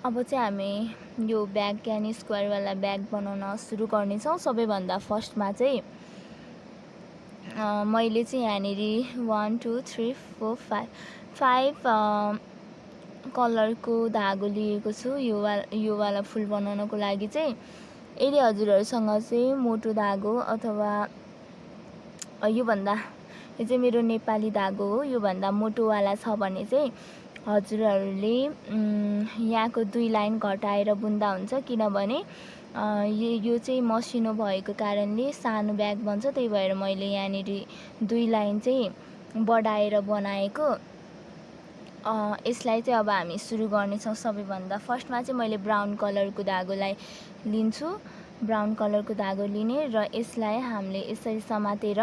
अब चाहिँ हामी यो ब्याग यानि स्क्वायरवाला ब्याग बनाउन सुरु गर्नेछौँ। सबैभन्दा फर्स्टमा चाहिँ मैले चाहिँ यहाँनिर 1 2 3 4 5 कलरको धागो लिएको छु यो वाला फुल बनाउनको लागि चाहिँ। यदि हजुरहरूसँग चाहिँ मोटो धागो अथवा यो चाहिँ मेरो नेपाली धागो हो, योभन्दा मोटोवाला छ भने चाहिँ हजुरहरूले यहाँको 2 लाइन घटाएर बुन्दा हुन्छ। किनभने यो चाहिँ मसिनो भएको कारणले सानो ब्याग बन्छ, त्यही भएर मैले यहाँनिर 2 लाइन चाहिँ बढाएर बनाएको। यसलाई चाहिँ अब हामी सुरु गर्नेछौँ। सबैभन्दा फर्स्टमा चाहिँ मैले ब्राउन कलरको धागोलाई लिन्छु। ब्राउन कलरको धागो लिने र यसलाई हामीले यसरी समातेर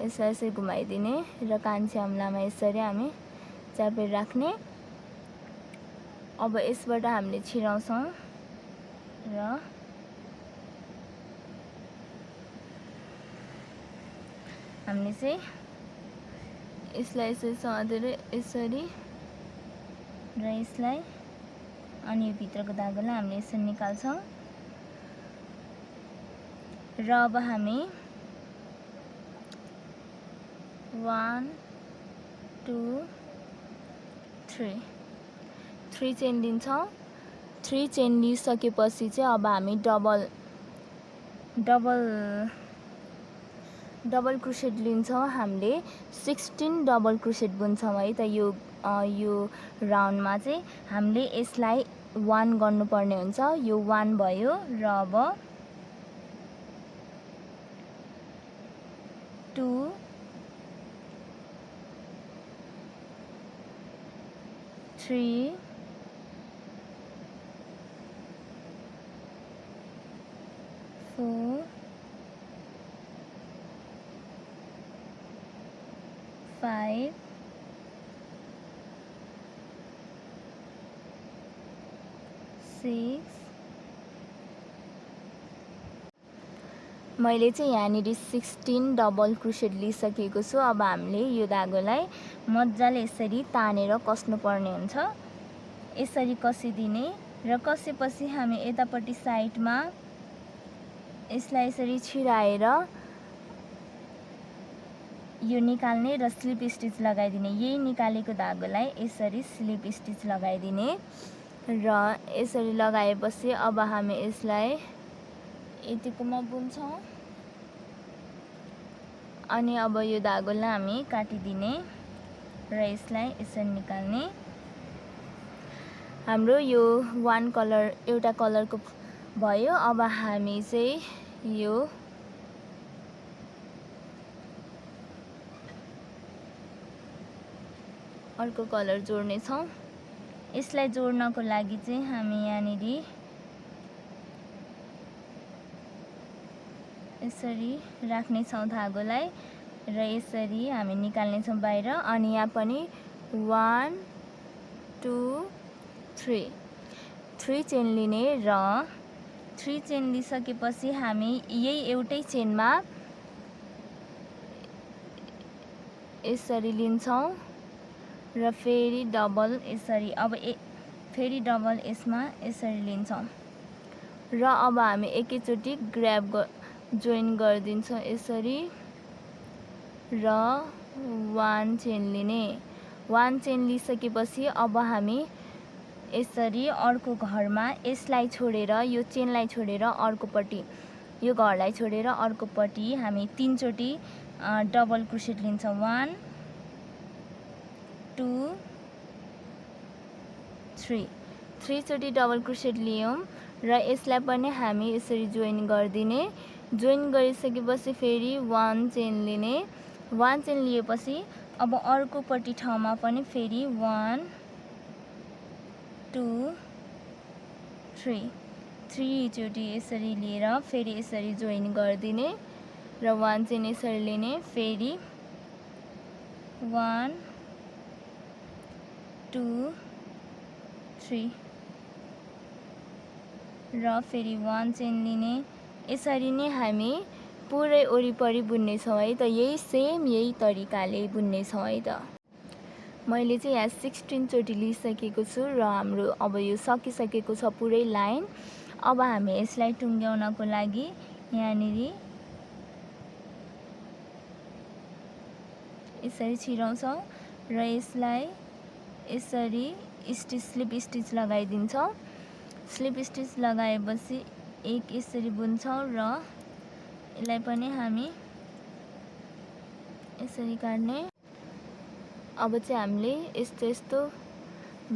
यसरी घुमाइदिने र कान्छी अम्लामा यसरी हामी च्यापेर राख्ने। अब यसबाट हामीले छिराउँछौँ र हामीले चाहिँ यसलाई यसरी समातेर यसरी र यसलाई अनि यो भित्रको धागोलाई हामीले यसरी निकाल्छौँ र अब हामी 1 2 3 चेन लिन्छौँ। 3 चेन लिइसकेपछि चाहिँ अब हामी डबल क्रोसेट लिन्छौँ। हामीले 16 डबल क्रोसेट बुन्छौँ है त। यो राउन्डमा चाहिँ हामीले यसलाई 1 गर्नुपर्ने हुन्छ। यो 1 भयो र अब 2 3 4 5 6 मैले चाहिँ यहाँनिर 16 डबल क्रोसेट लिइसकेको छु। अब हामीले यो धागोलाई मजाले यसरी तानेर कस्नुपर्ने हुन्छ। यसरी कसिदिने र कसेपछि हामी यतापट्टि साइडमा यसलाई यसरी छिराएर यो निकाल्ने र स्लिप स्टिच लगाइदिने। यही निकालेको धागोलाई यसरी स्लिप स्टिच लगाइदिने र यसरी लगाएपछि अब हामी यसलाई यतिकोमा बुन्छौँ अनि अब यो धागोलाई हामी काटिदिने र यसलाई यसरी निकाल्ने। हाम्रो यो 1 कलर एउटा कलरको भयो। अब हामी चाहिँ यो अर्को कलर जोड्ने छौँ। यसलाई जोड्नको लागि चाहिँ हामी यहाँनिर यसरी राख्ने छौँ धागोलाई र यसरी हामी निकाल्ने छौँ बाहिर। अनि यहाँ पनि 1 2 3 चेन लिने र 3 चेन लिइसकेपछि हामी यही एउटै चेनमा यसरी लिन्छौँ र फेरि डबल यसरी फेरि डबल यसमा यसरी लिन्छौँ र अब हामी एकैचोटि जोइन गरिदिन्छौँ यसरी र 1 चेन लिने। 1 चेन लिइसकेपछि अब हामी यसरी अर्को घरमा यसलाई छोडेर यो चेनलाई छोडेर अर्कोपट्टि यो घरलाई छोडेर अर्कोपट्टि हामी 3 चोटि डबल क्रोसेट लिन्छौँ। 1 2 3 चोटि डबल क्रोसेट लियौँ र यसलाई पनि हामी यसरी जोइन गरिदिने। जोइन गरिसकेपछि फेरि 1 चेन लिने। 1 चेन लिएपछि अब अर्कोपट्टि ठाउँमा पनि फेरि 1 2 3 चोटि यसरी लिएर फेरि यसरी जोइन गरिदिने र 1 चेन यसरी लिने। फेरि 1 2 3 र फेरि 1 चेन लिने। यसरी नै हामी पुरै वरिपरि बुन्नेछौँ है त। यही तरिकाले बुन्नेछौँ है त। मैले चाहिँ यहाँ 16 चोटि लिइसकेको छु र हाम्रो अब यो सकिसकेको छ पुरै लाइन। अब हामी यसलाई टुङ्ग्याउनको लागि यहाँनिर यसरी छिराउँछौँ र यसलाई यसरी स्लिप स्टिच लगाइदिन्छौँ। स्लिप स्टिच लगाएपछि एक यसरी बुन्छौँ र यसलाई पनि हामी यसरी काट्ने। अब चाहिँ हामीले यस्तो यस्तो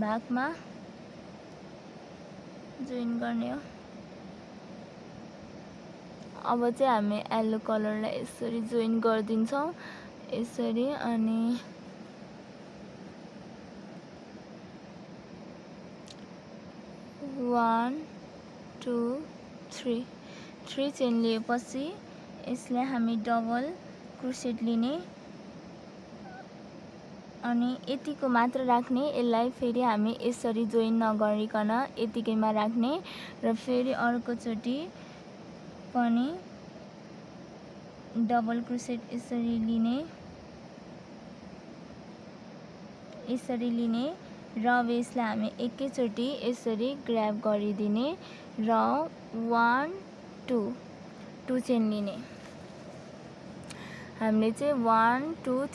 भागमा जोइन गर्ने हो। अब चाहिँ हामी येलो कलरलाई यसरी जोइन गरिदिन्छौँ यसरी, अनि 1 2 3 चेन लिएपछि यसलाई हामी डबल क्रोसेट लिने अनि यतिको मात्र राख्ने। यसलाई फेरि हामी यसरी जोइन नगरिकन यतिकैमा राख्ने र फेरि अर्कोचोटि पनि डबल क्रोसेट यसरी लिने र अब यसलाई हामी एकैचोटि यसरी ग्र्याब गरिदिने र 1 2 चेन लिने। हामीले चाहिँ 1 2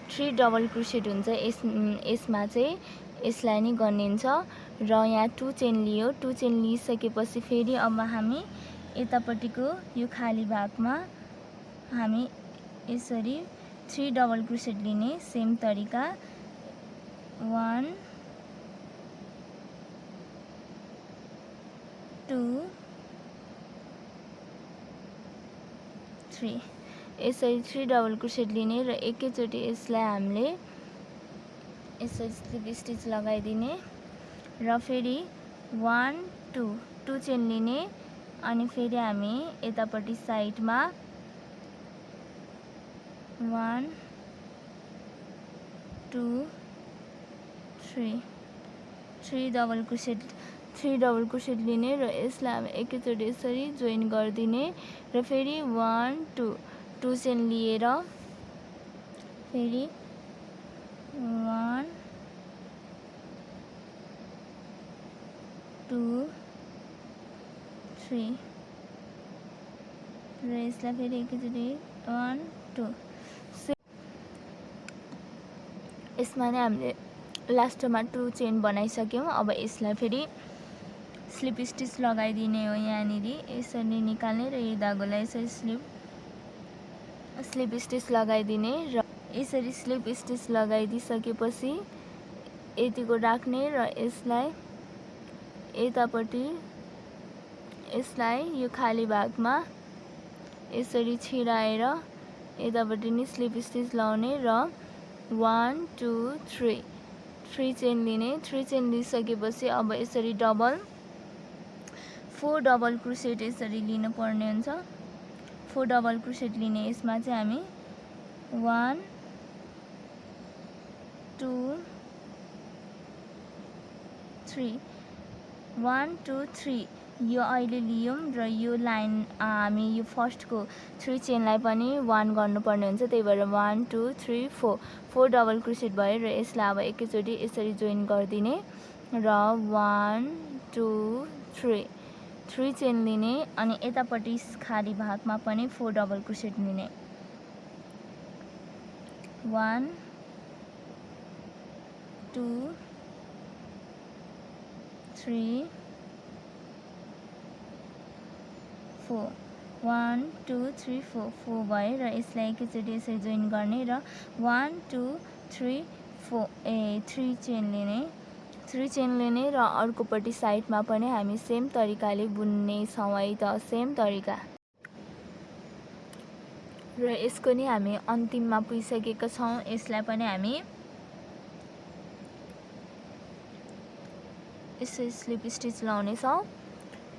3 डबल क्रोसेट हुन्छ यसमा चाहिँ, यसलाई नै गनिन्छ र यहाँ 2 चेन लियो। 2 चेन लिइसकेपछि फेरि अब हामी यतापट्टिको यो खाली भागमा हामी यसरी 3 डबल क्रोसेट लिने सेम तरिका। 1 2 3 यसरी 3 डबल क्रोसेट लिने र एकैचोटि यसलाई हामीले यसरी स्लिप स्टिच लगाइदिने र फेरि 1 2 चेन लिने अनि फेरि हामी यतापट्टि साइडमा 1 2 3 डबल क्रोसेट लिने र यसलाई हामी एकैचोटि यसरी जोइन गरिदिने र फेरि 1 2 चेन लिएर फेरि 1 2 3 र यसलाई फेरि एकैचोटि 1 2। यसमा नै हामीले लास्टमा 2 चेन बनाइसक्यौँ। अब यसलाई फेरि स्लिप स्टिच लगाइदिने हो। यहाँनिर यसरी निकाल्ने र यो धागोलाई यसरी स्लिप स्टिच लगाइदिने र यसरी स्लिप स्टिच लगाइदिइसकेपछि यतिको राख्ने र यसलाई यतापट्टि यसलाई यो खाली भागमा यसरी छिराएर यतापट्टि नि स्लिप स्टिच लाउने र 1 2 3 चेन लिने। 3 चेन लिइसकेपछि अब यसरी 4 डबल क्रोसेट यसरी लिनु पर्ने हुन्छ। 4 डबल क्रोसेट लिने। यसमा चाहिँ हामी 1 2 3 1 2 3 यो अहिले लियौँ र यो लाइन हामी यो फर्स्टको 3 चेनलाई पनि 1 गर्नुपर्ने हुन्छ। त्यही भएर 1 2 3 4 डबल क्रोसेट भयो र यसलाई अब एकैचोटि यसरी जोइन गरिदिने र 1 2 3 चेन लिने अनि यतापट्टि खाली भागमा पनि 4 डबल क्रोसेट लिने। 1 2 3 4 1 2 3 4 भयो र यसलाई एकैचोटि यसरी जोइन गर्ने र 1 2 3 3 चेन लिने र अर्कोपट्टि साइडमा पनि हामी सेम तरिकाले बुन्ने छौँ है त, सेम तरिका। र यसको नि हामी अन्तिममा पुगिसकेका छौँ। यसलाई पनि हामी यसरी स्लिप स्टिच लाउने छौँ।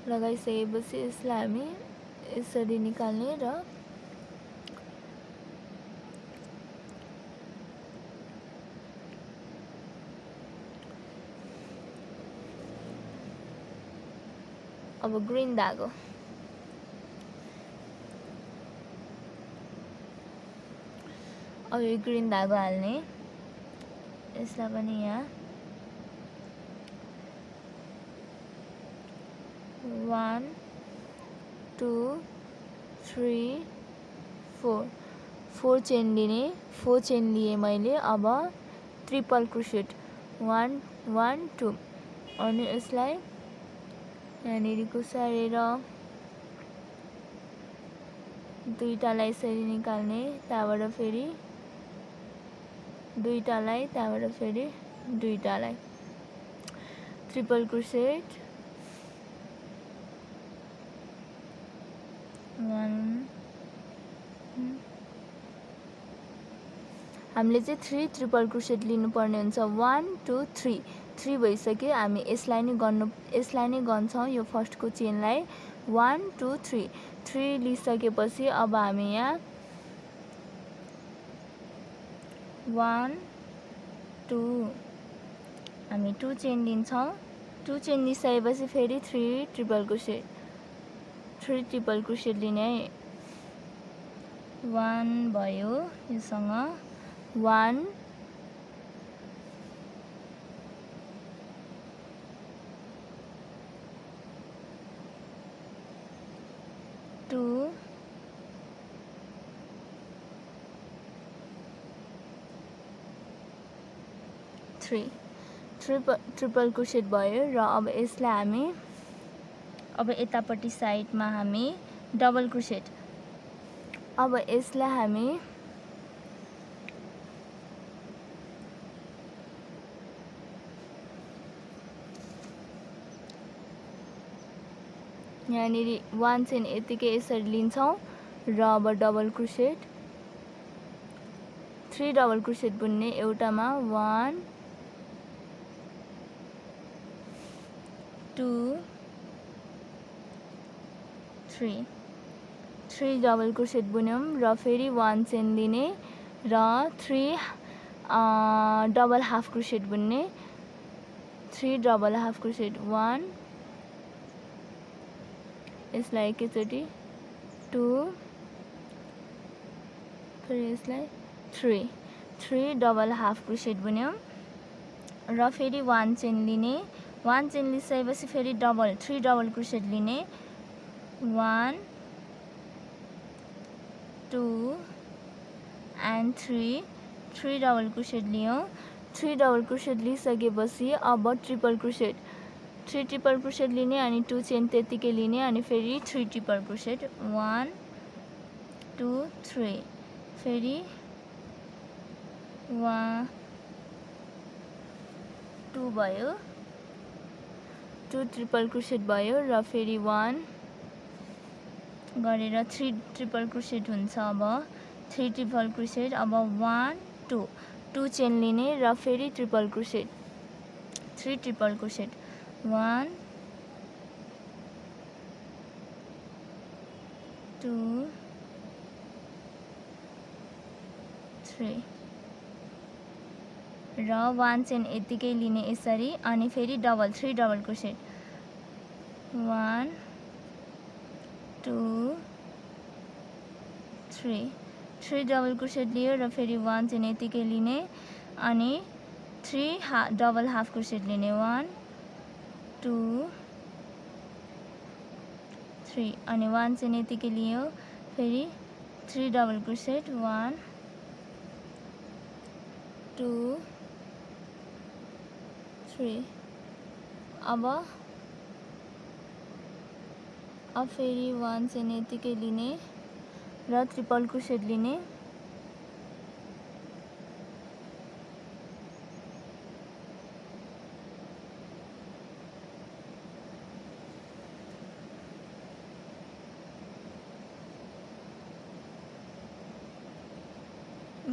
लगाइसकेपछि यसलाई हामी यसरी निकाल्ने र अब ग्रीन धागो हाल्ने। यसलाई पनि यहाँ 1 2 3 4 चेन लिने 4 चेन लिए मैले। अब ट्रिपल क्रोसेट 1 1 2 अनि यसलाई यहाँनिर घुसारेर दुईटालाई यसरी निकाल्ने, त्यहाँबाट फेरि दुईटालाई, त्यहाँबाट फेरि दुईटालाई ट्रिपल क्रोसेट 1 हामीले चाहिँ 3 ट्रिपल क्रोसेट लिनुपर्ने हुन्छ। 1 2 3 3 भइसक्यो। हामी यसलाई नै गन्छौँ यो फर्स्टको चेनलाई। 1 2 3 3 लिइसकेपछि अब हामी यहाँ 1 2 हामी 2 चेन लिन्छौँ। 2 चेन लिइसकेपछि फेरि 3 ट्रिपल क्रोसेट लिने। 1 भयो योसँग 1 2 3 ट्रिपल क्रोसेट भयो। र अब यसलाई हामी अब यतापट्टि साइडमा हामी डबल क्रोसेट। अब यसलाई हामी यहाँनिर 1 चेन यतिकै यसरी लिन्छौँ र अब डबल क्रोसेट 3 डबल क्रोसेट बुन्ने एउटामा 1 2 3 डबल क्रोसेट बुन्यौँ र फेरि 1 चेन लिने र 3 डबल हाफ क्रोसेट बुन्ने। 3 डबल हाफ क्रोसेट 1 यसलाई एकैचोटि 2 फेरि यसलाई 3 डबल हाफ क्रोसेट बुन्यौँ र फेरि 1 चेन लिने। 1 चेन लिइसकेपछि फेरि 3 डबल क्रोसेट लिने। 1 2 एन्ड 3 डबल क्रोसेट लियौँ। 3 डबल क्रोसेट लिइसकेपछि अब ट्रिपल क्रोसेट 3 ट्रिपल क्रोसेट लिने अनि 2 चेन त्यतिकै लिने अनि फेरि 3 ट्रिपल क्रोसेट 1 2 3 फेरि 1 2 भयो 2 ट्रिपल क्रोसेट भयो र फेरि 1 गरेर 3 ट्रिपल क्रोसेट हुन्छ। अब 3 ट्रिपल क्रोसेट अब 1 2 चेन लिने र फेरि ट्रिपल क्रोसेट 3 ट्रिपल क्रोसेट 1 2 3 र 1 चेन यतिकै लिने यसरी अनि फेरि 3 डबल क्रोसेट 1 2 3 डबल क्रोसेट लियो र फेरि 1 चेन यतिकै लिने अनि 3 डबल हाफ क्रोसेट लिने 1 2 3 अनि 1 चेन यतिकै लियो फेरि 3 डबल क्रोसेट 1 2 3 अब फेरि 1 चेन यतिकै लिने र ट्रिपल क्रोसेट लिने।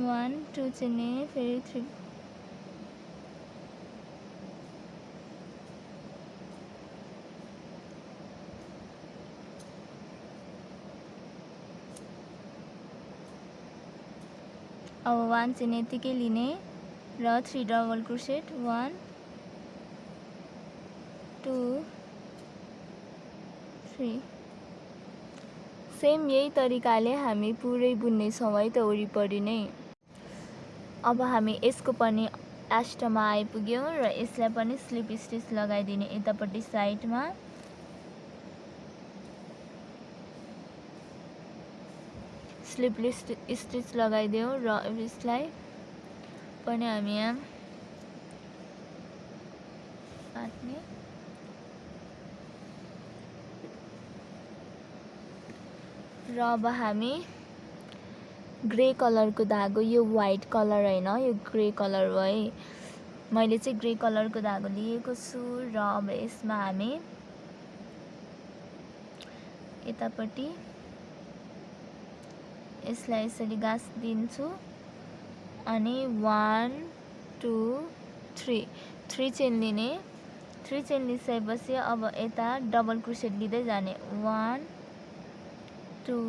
1 2 चेन फेरि 3 अब 1 चेन यतिकै लिने र 3 डबल क्रोसेट 1 2 3 सेम यही तरिकाले हामी पुरै बुन्ने छौँ है त वरिपरि नै। अब हामी यसको पनि लास्टमा आइपुग्यौँ र यसलाई पनि स्लिप स्टिच लगाइदिने यतापट्टि साइडमा। स्लिप स्टिच लगाइदियौँ र यसलाई पनि हामी यहाँ काट्ने। र अब हामी ग्रे कलरको धागो, यो व्हाइट कलर होइन, यो ग्रे कलर हो है। मैले चाहिँ ग्रे कलरको धागो लिएको छु र अब यसमा हामी यतापट्टि यसलाई यसरी गाँसिदिन्छु अनि 1 2 3 चेन लिने। 3 चेन लिइसकेपछि अब यता डबल क्रोसेट लिँदै जाने। 1 2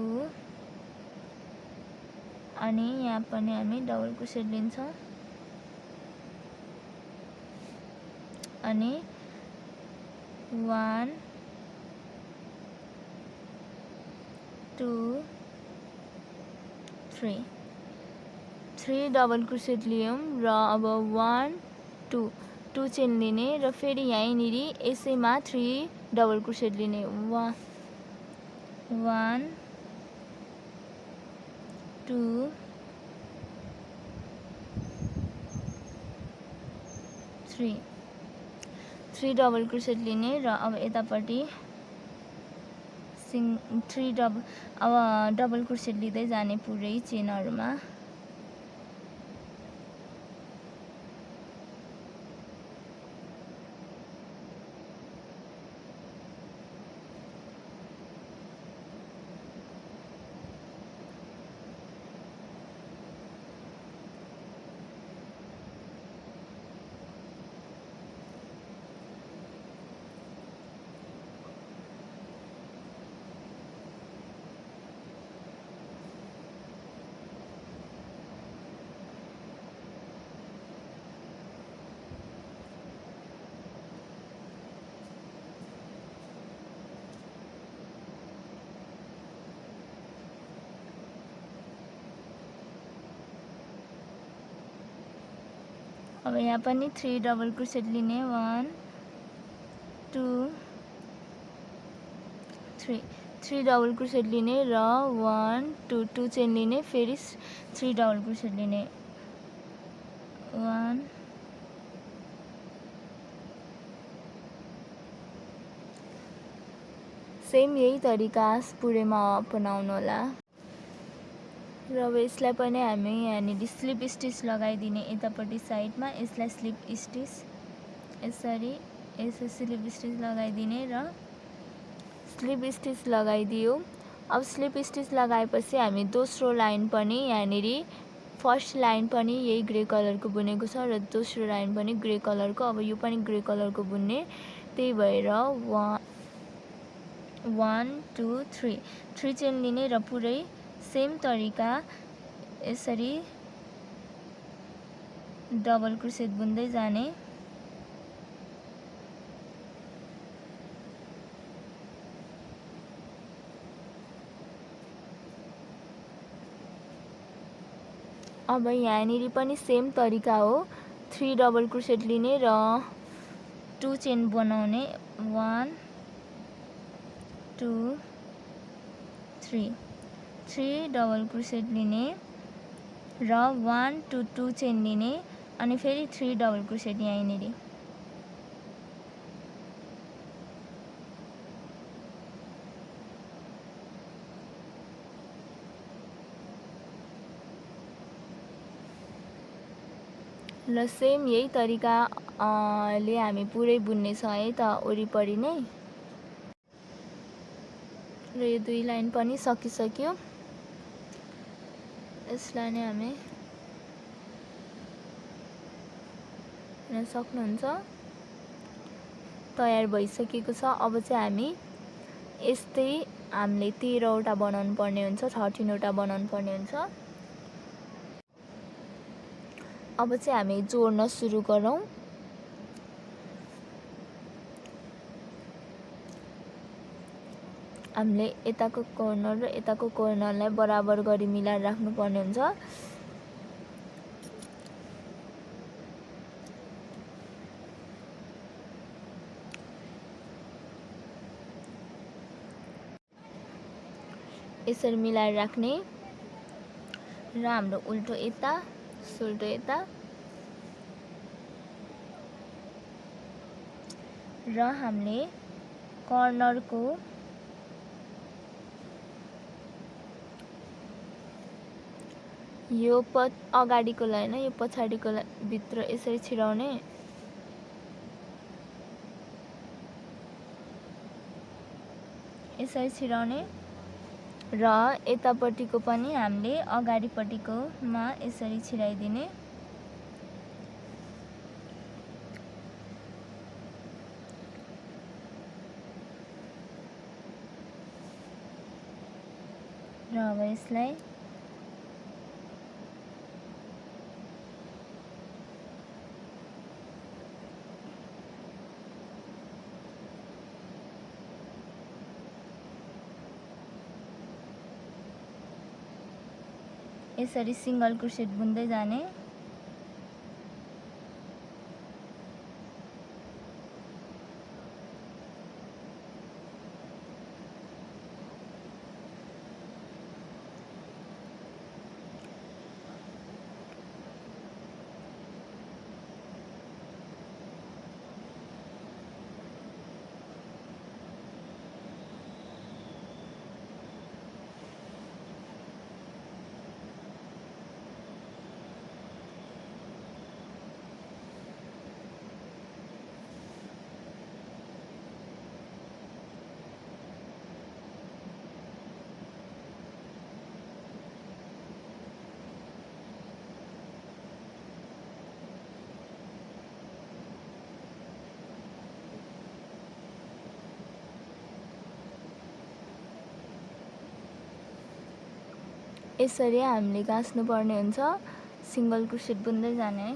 अनि यहाँ पनि हामी डबल क्रोसेट लिन्छौँ अनि 1 2 3 डबल क्रोसेट लियौँ र अब 1 2 चेन लिने र फेरि यहीँनिर यसैमा 3 डबल क्रोसेट लिने। 1 2 3 डबल क्रोसेट लिने र अब यतापट्टि 3 डबल क्रोसेट लिँदै जाने पुरै चेनहरुमा। अब यहाँ पनि 3 डबल क्रोसेट लिने। 1 2 3 डबल क्रोसेट लिने र 1 2 चेन लिने, फेरि 3 डबल क्रोसेट लिने। 1 सेम यही तरिका पुरैमा अपनाउनु होला। र अब यसलाई पनि हामी यहाँनिर स्लिप स्टिच लगाइदिने यतापट्टि साइडमा। यसलाई स्लिप स्टिच यसरी स्लिप स्टिच लगाइदिने र स्लिप स्टिच लगाइदियो। अब स्लिप स्टिच लगाएपछि हामी दोस्रो लाइन पनि यहाँनिर फर्स्ट लाइन पनि यही ग्रे कलरको बुनेको छ र दोस्रो लाइन पनि ग्रे कलरको। अब यो पनि ग्रे कलरको बुन्ने, त्यही भएर 1 2 3 चेन लिने र पुरै सेम तरिका यसरी डबल क्रोसेट बुन्दै जाने। अब यहाँनिर पनि सेम तरिका हो। 3 डबल क्रोसेट लिने र 2 चेन बनाउने। 1 2 3 डबल क्रोसेट लिने र 1 2 चेन लिने अनि फेरि 3 डबल क्रोसेट यहीँनिर। र सेम यही तरिका ले हामी पुरै बुन्ने छ है त वरिपरि नै। र यो 2 लाइन पनि सकिसक्यो। यसलाई नै हामी हेर्न सक्नुहुन्छ तयार भइसकेको छ। अब चाहिँ हामी यस्तै हामीले 13 वटा बनाउनु पर्ने हुन्छ, 13 वटा बनाउनु पर्ने हुन्छ। अब चाहिँ हामी जोड्न सुरु गरौँ। हामीले यताको कर्नर र यताको कर्नरलाई बराबर गरी मिलाएर राख्नुपर्ने हुन्छ। यसरी मिलाएर राख्ने र हाम्रो उल्टो यता सुल्टो यता र हामीले कर्नरको यो अगाडिकोलाई हैन यो पछाडिकोलाई भित्र यसरी छिराउने यसरी छिराउने र यतापट्टिको पनि हामीले अगाडिपट्टिकोमा यसरी छिराइदिने र अब यसलाई यसरी सिंगल क्रोसेट बुन्दै जाने यसरी हामीले गाँस्नु पर्ने हुन्छ सिंगल क्रोसेट बुन्दै जाने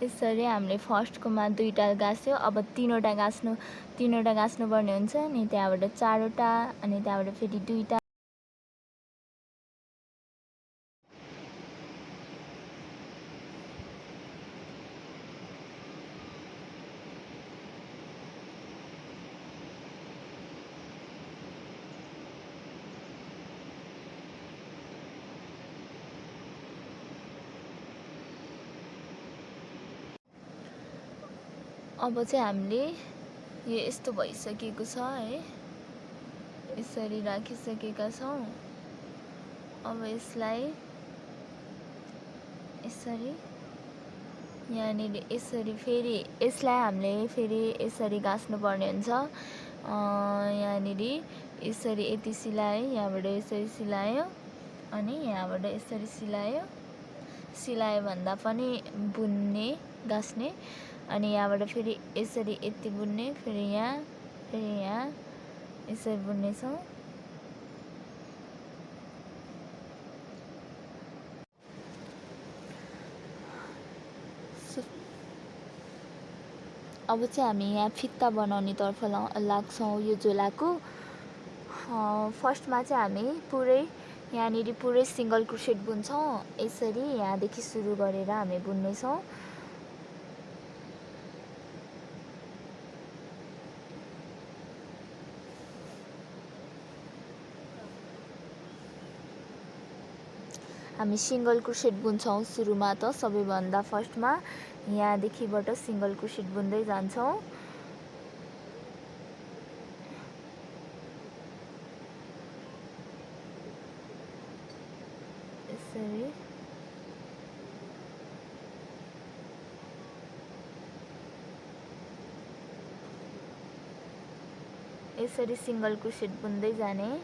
यसरी हामीले फर्स्टकोमा दुईटा गाँस्यो अब तीनवटा गाँस्नु पर्ने हुन्छ अनि त्यहाँबाट चारवटा अनि त्यहाँबाट फेरि दुईटा अब चाहिँ हामीले यो यस्तो भइसकेको छ है यसरी राखिसकेका छौं अब यसलाई यसरी यहाँनिर यसरी फेरि यसलाई हामीले फेरि यसरी गाँस्नु पर्ने हुन्छ यहाँनिर यसरी यति सिलायो यहाँबाट यसरी सिलायो अनि यहाँबाट यसरी सिलायो भन्दा पनि बुन्ने गाँस्ने अनि यहाँबाट फेरि यसरी यति बुन्ने फेरि यहाँ यसरी बुन्ने छौं अब चाहिँ हामी यहाँ फित्ता बनाउने तर्फ लाग्छौं यो झोलाको फर्स्टमा चाहिँ हामी पुरै यहाँनिर पुरै सिंगल क्रोसेट बुन्छौं यसरी यहाँदेखि सुरु गरेर हामी बुन्ने छौं हामी सिंगल क्रोसेट बुन्छौं सुरुमा त सबैभन्दा फर्स्टमा यहाँदेखिबाट सिंगल क्रोसेट बुन्दै जान्छौं यसरी यसरी सिंगल क्रोसेट बुन्दै जाने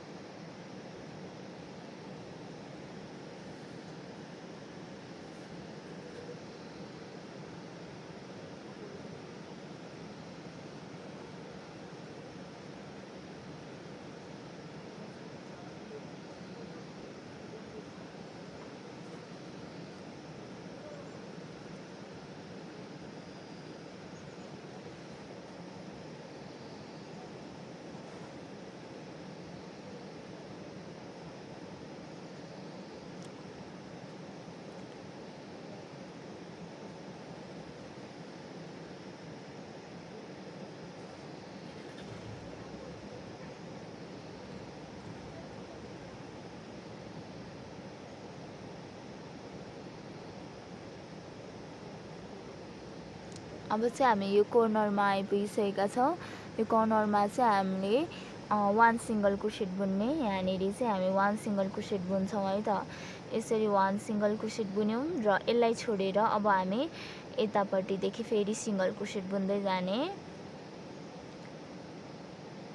अब चाहिँ हामी यो कर्नरमा आइपुगिसकेका छौँ। यो कर्नरमा चाहिँ हामीले 1 सिङ्गल क्रोसेट बुन्ने। यहाँनिर चाहिँ हामी 1 सिङ्गल क्रोसेट बुन्छौँ है त। यसरी 1 सिङ्गल क्रोसेट बुन्यौँ र यसलाई छोडेर अब हामी यतापट्टिदेखि फेरि सिङ्गल क्रोसेट बुन्दै जाने।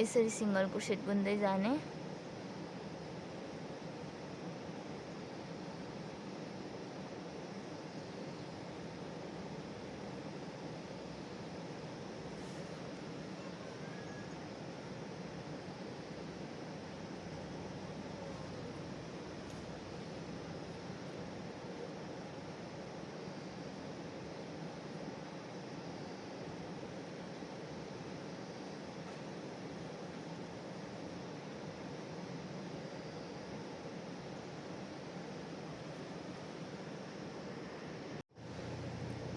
यसरी सिङ्गल क्रोसेट बुन्दै जाने।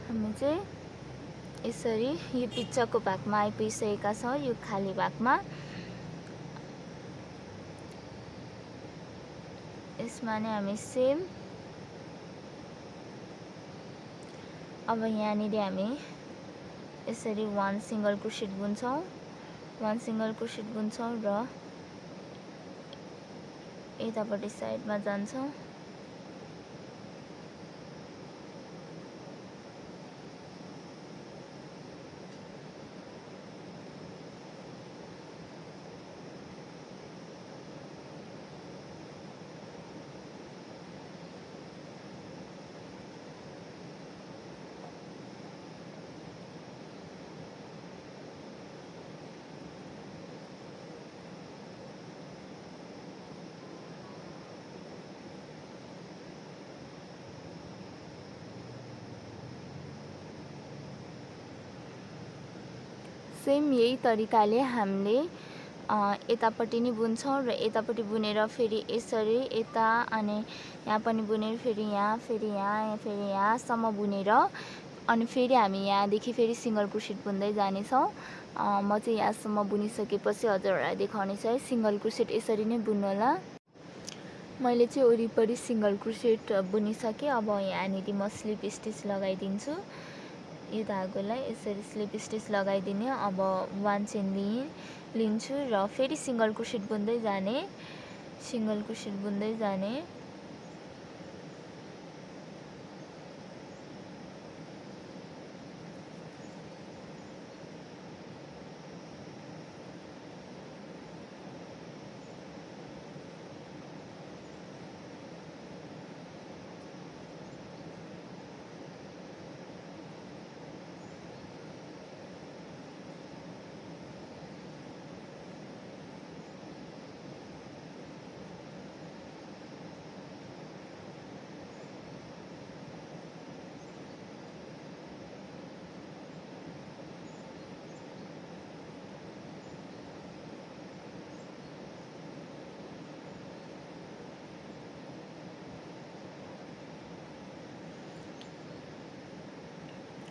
हामी चाहिँ यसरी यो पिच्छको भागमा आइपुगिसकेका छौँ, यो खाली भागमा। यसमा नै हामी सेम अब यहाँनिर हामी यसरी 1 सिङ्गल क्रोसेट बुन्छौँ, 1 सिङ्गल क्रोसेट बुन्छौँ र यतापट्टि साइडमा जान्छौँ। सेम यही तरिकाले हामीले यतापट्टि नि बुन्छौँ र यतापट्टि बुनेर फेरि यसरी यता अनि यहाँ पनि बुनेर फेरि यहाँ फेरि यहाँसम्म बुनेर अनि फेरि हामी यहाँदेखि फेरि सिङ्गल क्रोसेट बुन्दै जानेछौँ। म चाहिँ यहाँसम्म बुनिसकेपछि हजुरहरूलाई देखाउनेछु है। सिङ्गल क्रोसेट यसरी नै बुन्नु होला। मैले चाहिँ वरिपरि सिङ्गल क्रोसेट बुनिसकेँ। अब यहाँनिर म स्लिप स्टिच लगाइदिन्छु। यो धागोलाई यसरी स्लिप स्टिच लगाइदिने। अब 1 चेन लिन्छु र फेरि सिङ्गल क्रोसेट बुन्दै जाने, सिङ्गल क्रोसेट बुन्दै जाने।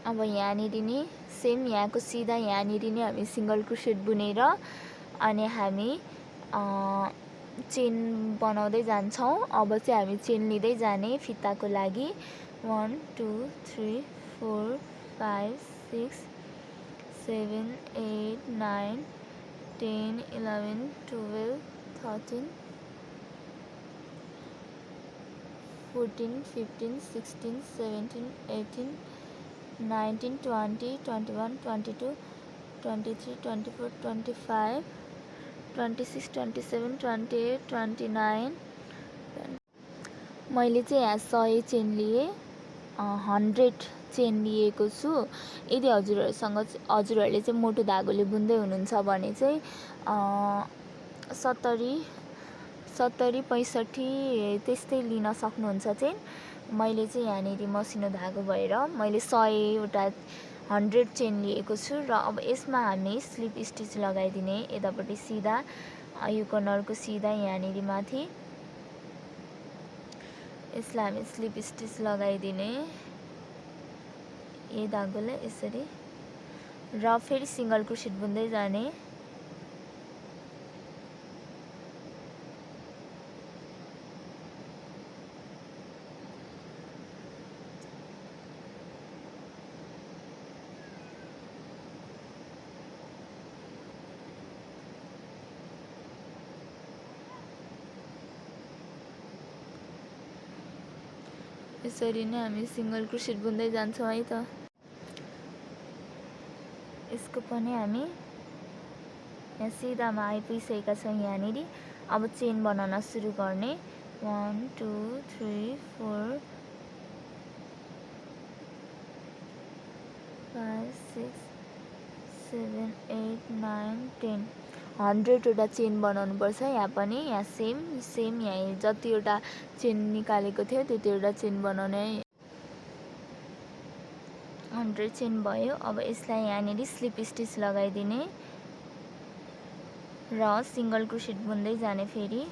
अब यहाँनिर नि सेम यहाँको सिधा यहाँनिर नि हामी सिङ्गल क्रोसेट बुनेर अनि हामी चेन बनाउँदै जान्छौँ। अब चाहिँ हामी चेन लिँदै जाने फिताको लागि। 1 2 3 4 5 6 7 8 9 10 11 12 13 14 15 16 17 18 19 20 21 22 23 24 25 26 27 28 29 मैले चाहिँ यहाँ 100 चेन लिए, 100 चेन लिएको छु। यदि हजुरहरूले चाहिँ मोटो धागोले बुन्दै हुनुहुन्छ भने चाहिँ 70 65 त्यस्तै लिन सक्नुहुन्छ चेन। मैले चाहिँ यहाँनिर मसिनो धागो भएर मैले 100वटा 100 चेन लिएको छु र अब यसमा हामी स्लिप स्टिच लगाइदिने। यतापट्टि सिधा यो कर्नरको सिधा यहाँनिर माथि यसलाई हामी स्लिप स्टिच लगाइदिने यही धागोलाई यसरी र फेरि सिङ्गल क्रोसेट बुन्दै जाने। यसरी नै हामी सिंगल क्रोसेट बुन्दै जान्छौँ है त। यसको पनि हामी यहाँ सिधामा आइपुगिसकेका छौँ यहाँनिर। अब चेन बनाउन सुरु गर्ने। 1 2 3 4 5 6 7 8 9 10 100वटा चेन बनाउनु पर्छ। यहाँ पनि यहाँ सेम यहाँ जतिवटा चेन निकालेको थियो त्यतिवटा चेन बनाउने है। 100 चेन भयो। अब यसलाई यहाँनिर स्लिप स्टिच लगाइदिने र सिंगल क्रोसेट बुन्दै जाने। फेरि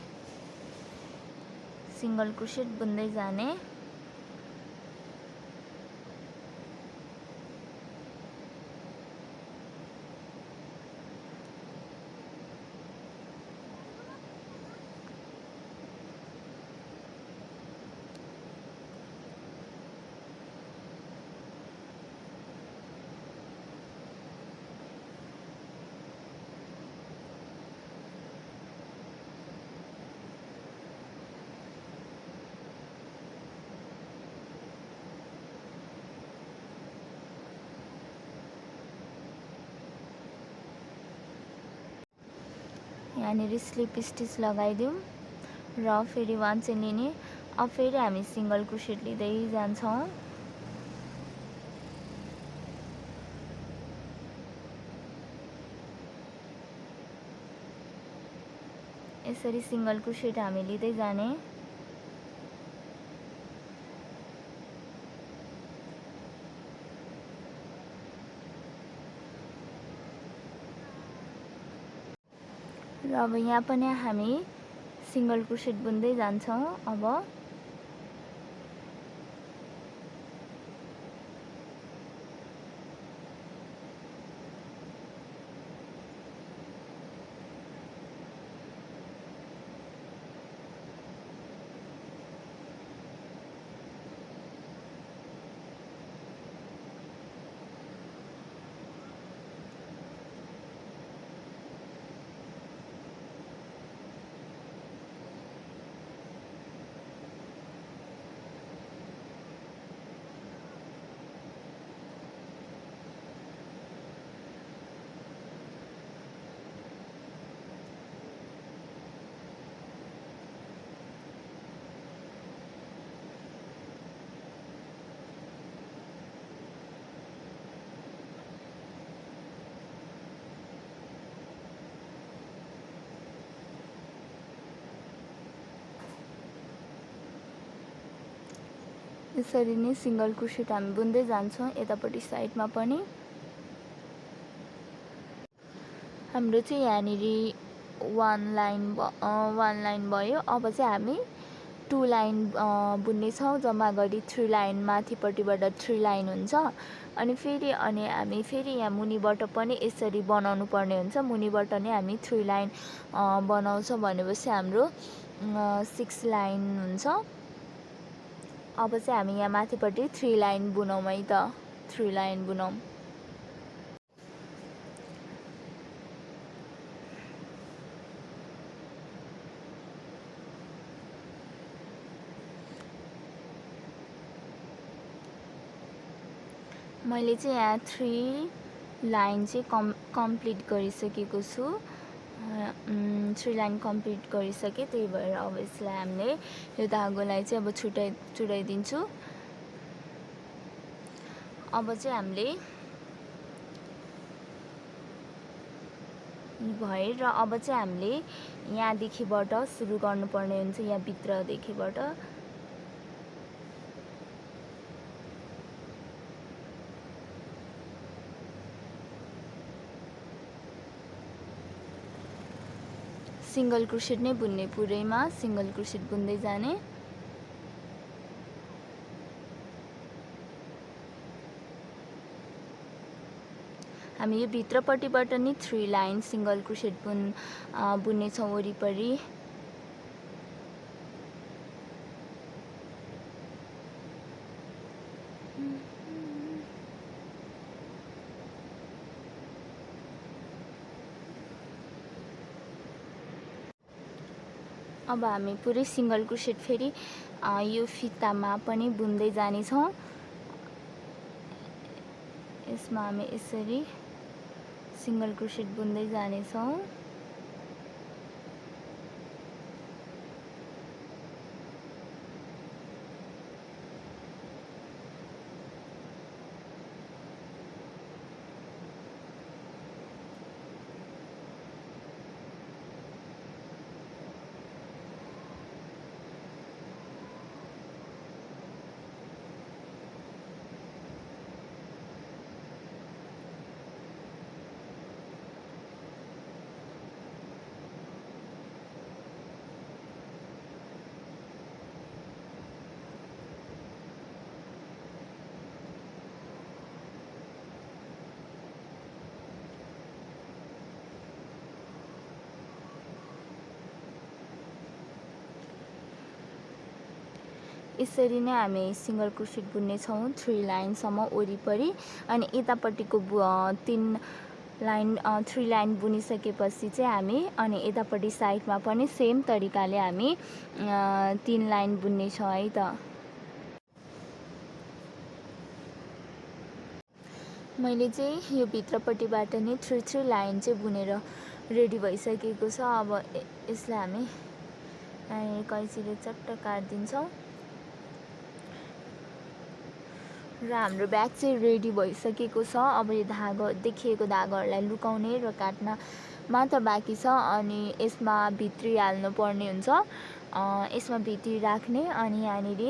सिंगल क्रोसेट बुन्दै जाने। यहाँनिर स्लिप स्टिच लगाइदिउँ र फेरि 1 चेन लिने। अब फेरि हामी सिंगल क्रोसेट लिँदै जान्छौँ। यसरी सिंगल क्रोसेट हामी लिँदै जाने। र अब यहाँ पनि हामी सिंगल क्रोसेट बुन्दै जान्छौँ। अब यसरी नै सिंगल क्रोसेट हामी बुन्दै जान्छौँ। यतापट्टि साइडमा पनि हाम्रो चाहिँ यहाँनिर 1 लाइन भयो। अब चाहिँ हामी 2 लाइन बुन्नेछौँ। जम्मा गरी 3 लाइन माथिपट्टिबाट 3 लाइन हुन्छ। अनि हामी फेरि यहाँ मुनिबाट पनि यसरी बनाउनु पर्ने हुन्छ। मुनिबाट नै हामी 3 लाइन बनाउँछौँ भनेपछि हाम्रो 6 लाइन हुन्छ। अब चाहिँ हामी यहाँ माथिपट्टि 3 लाइन बुनौँ है त। 3 लाइन बुनौँ। मैले चाहिँ यहाँ 3 लाइन चाहिँ कम्प्लिट गरिसकेको छु। 3 लाइन कम्प्लिट गरिसकेँ। त्यही भएर अब यसलाई हामीले यो धागोलाई चाहिँ अब छुट्याइदिन्छु। अब चाहिँ हामीले भयो र अब चाहिँ हामीले यहाँदेखिबाट सुरु गर्नुपर्ने हुन्छ। यहाँ भित्रदेखिबाट सिंगल क्रोसेट नै बुन्ने। पुरैमा सिंगल क्रोसेट बुन्दै जाने। हामी यो भित्रपट्टिबाट नि 3 लाइन सिंगल क्रोसेट बुन्नेछौँ वरिपरि। अब हामी पुरै सिङ्गल क्रोसेट फेरि यो फितामा पनि बुन्दै जानेछौँ। यसमा हामी यसरी सिङ्गल क्रोसेट बुन्दै जानेछौँ। यसरी नै हामी सिङ्गल क्रोसेट बुन्नेछौँ 3 लाइनसम्म वरिपरि। अनि यतापट्टिको 3 लाइन 3 लाइन बुनिसकेपछि चाहिँ हामी अनि यतापट्टि साइडमा पनि सेम तरिकाले हामी 3 लाइन बुन्नेछौँ है त। मैले चाहिँ यो भित्रपट्टिबाट नै 3 लाइन चाहिँ बुनेर रेडी भइसकेको छ। अब यसलाई हामी कैँचीले चट्ट काटिदिन्छौँ र हाम्रो ब्याग चाहिँ रेडी भइसकेको छ। अब यो धागो देखिएको धागोहरूलाई लुकाउने र काट्न मात्र बाँकी छ। अनि यसमा भित्री हाल्नु पर्ने हुन्छ, यसमा भित्री राख्ने, अनि यहाँनिर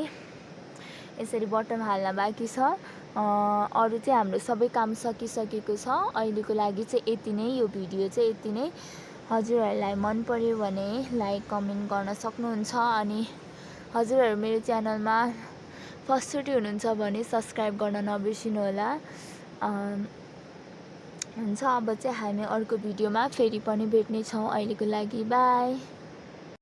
यसरी बटम हाल्न बाँकी छ। अरू चाहिँ हाम्रो सबै काम सकिसकेको छ। अहिलेको लागि चाहिँ यति नै। यो भिडियो चाहिँ यति नै। हजुरहरूलाई मन पर्यो भने लाइक कमेन्ट गर्न सक्नुहुन्छ। अनि हजुरहरू मेरो च्यानलमा फर्स्टचोटि हुनुहुन्छ भने सब्सक्राइब गर्न नबिर्सिनु होला। हुन्छ, अब चाहिँ हामी अर्को भिडियोमा फेरि पनि भेट्नेछौँ। अहिलेको लागि बाई।